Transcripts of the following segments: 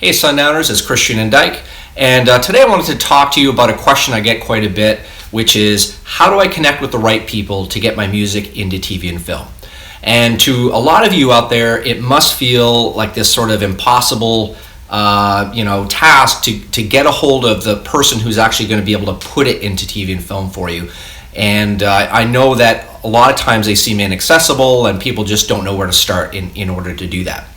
Hey Sundowners, it's Christian and Dyke, and today I wanted to talk to you about a question I get quite a bit, which is how do I connect with the right people to get my music into TV and film? And to a lot of you out there, it must feel like this sort of impossible task to get a hold of the person who's actually going to be able to put it into TV and film for you. And I know that a lot of times they seem inaccessible and people just don't know where to start in order to do that.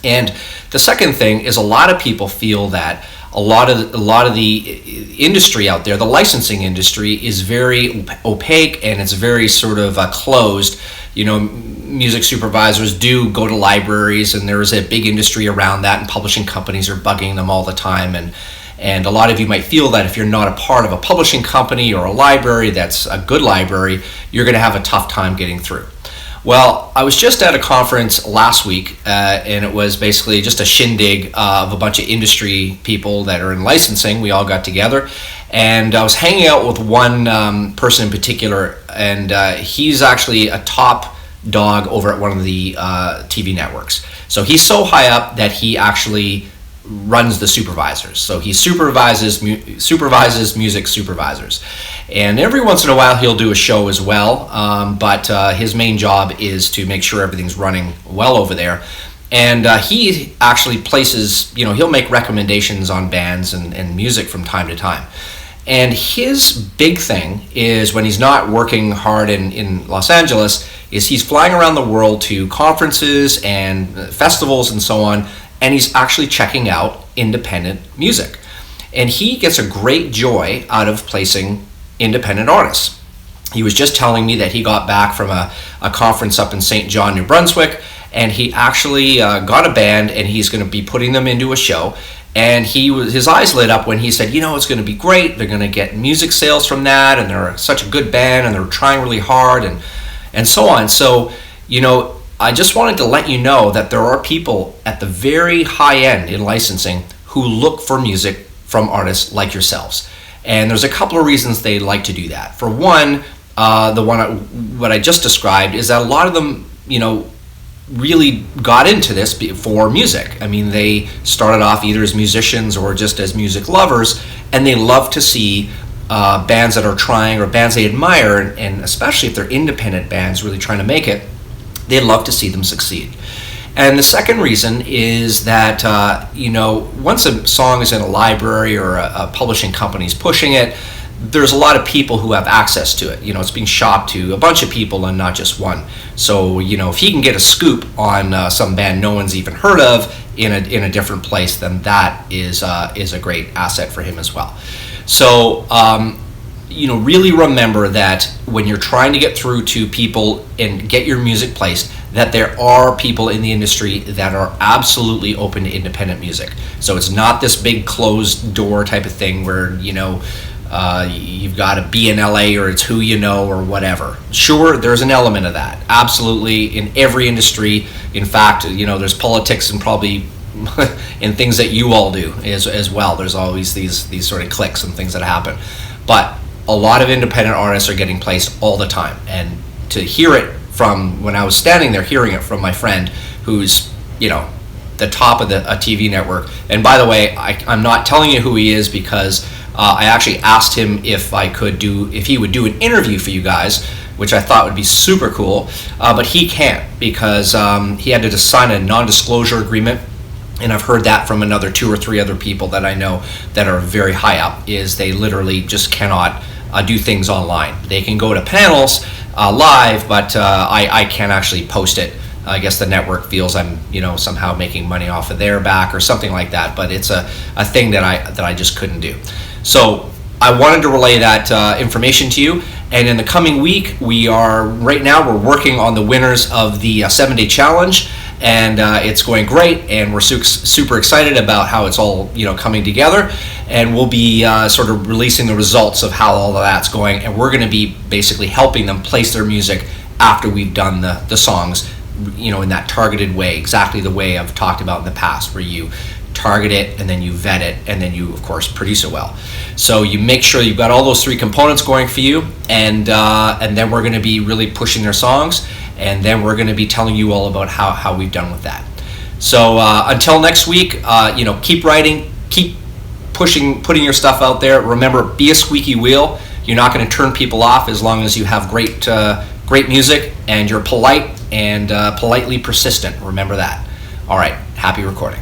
And the second thing is a lot of people feel that a lot of the industry out there, the licensing industry, is very opaque and it's very sort of closed. You know, music supervisors do go to libraries, and there's a big industry around that, and publishing companies are bugging them all the time. And a lot of you might feel that if you're not a part of a publishing company or a library that's a good library, you're going to have a tough time getting through. Well, I was just at a conference last week, and it was basically just a shindig of a bunch of industry people that are in licensing. We all got together, and I was hanging out with one person in particular, and he's actually a top dog over at one of the TV networks. So he's so high up that he actually runs the supervisors. So he supervises music supervisors, and every once in a while he'll do a show as well, but his main job is to make sure everything's running well over there. And he actually places, he'll make recommendations on bands and music from time to time. And his big thing is, when he's not working hard in Los Angeles, is he's flying around the world to conferences and festivals and so on, and he's actually checking out independent music. And he gets a great joy out of placing independent artists. He was just telling me that he got back from a conference up in St. John, New Brunswick, and he actually got a band, and he's going to be putting them into a show. And his eyes lit up when he said, it's going to be great. They're going to get music sales from that, and they're such a good band, and they're trying really hard, and so on. So, I just wanted to let you know that there are people at the very high end in licensing who look for music from artists like yourselves. And there's a couple of reasons they like to do that. For one, what I just described is that a lot of them, really got into this for music. I mean, they started off either as musicians or just as music lovers, and they love to see bands that are trying, or bands they admire, and especially if they're independent bands really trying to make it, they love to see them succeed. And the second reason is that, once a song is in a library or a publishing company is pushing it, there's a lot of people who have access to it. It's being shopped to a bunch of people and not just one. So, if he can get a scoop on some band no one's even heard of in a different place, then that is a great asset for him as well. So, really remember that when you're trying to get through to people and get your music placed, that there are people in the industry that are absolutely open to independent music. So it's not this big closed door type of thing where, you've got to be in LA or it's who you know or whatever. Sure, there's an element of that. Absolutely, in every industry. In fact, there's politics and probably in things that you all do as well. There's always these sort of cliques and things that happen. But a lot of independent artists are getting placed all the time, and to hear it from, when I was standing there hearing it from my friend who's the top of a TV network. And by the way, I'm not telling you who he is because I actually asked him if he would do an interview for you guys, which I thought would be super cool, but he can't because he had to sign a non-disclosure agreement. And I've heard that from another 2 or 3 other people that I know that are very high up, is they literally just cannot do things online. They can go to panels live, but I can't actually post it. I guess the network feels I'm somehow making money off of their back or something like that, but it's a thing that I just couldn't do. So I wanted to relay that information to you. And in the coming week, right now we're working on the winners of the 7-day challenge, and it's going great, and we're super excited about how it's all coming together. And we'll be sort of releasing the results of how all of that's going, and we're going to be basically helping them place their music after we've done the songs, in that targeted way, exactly the way I've talked about in the past, where you target it and then you vet it and then you of course produce it well. So you make sure you've got all those 3 components going for you, and then we're going to be really pushing their songs, and then we're going to be telling you all about how we've done with that. So until next week, keep writing, keep putting your stuff out there. Remember, be a squeaky wheel. You're not going to turn people off as long as you have great music and you're polite and politely persistent. Remember that. All right, happy recording.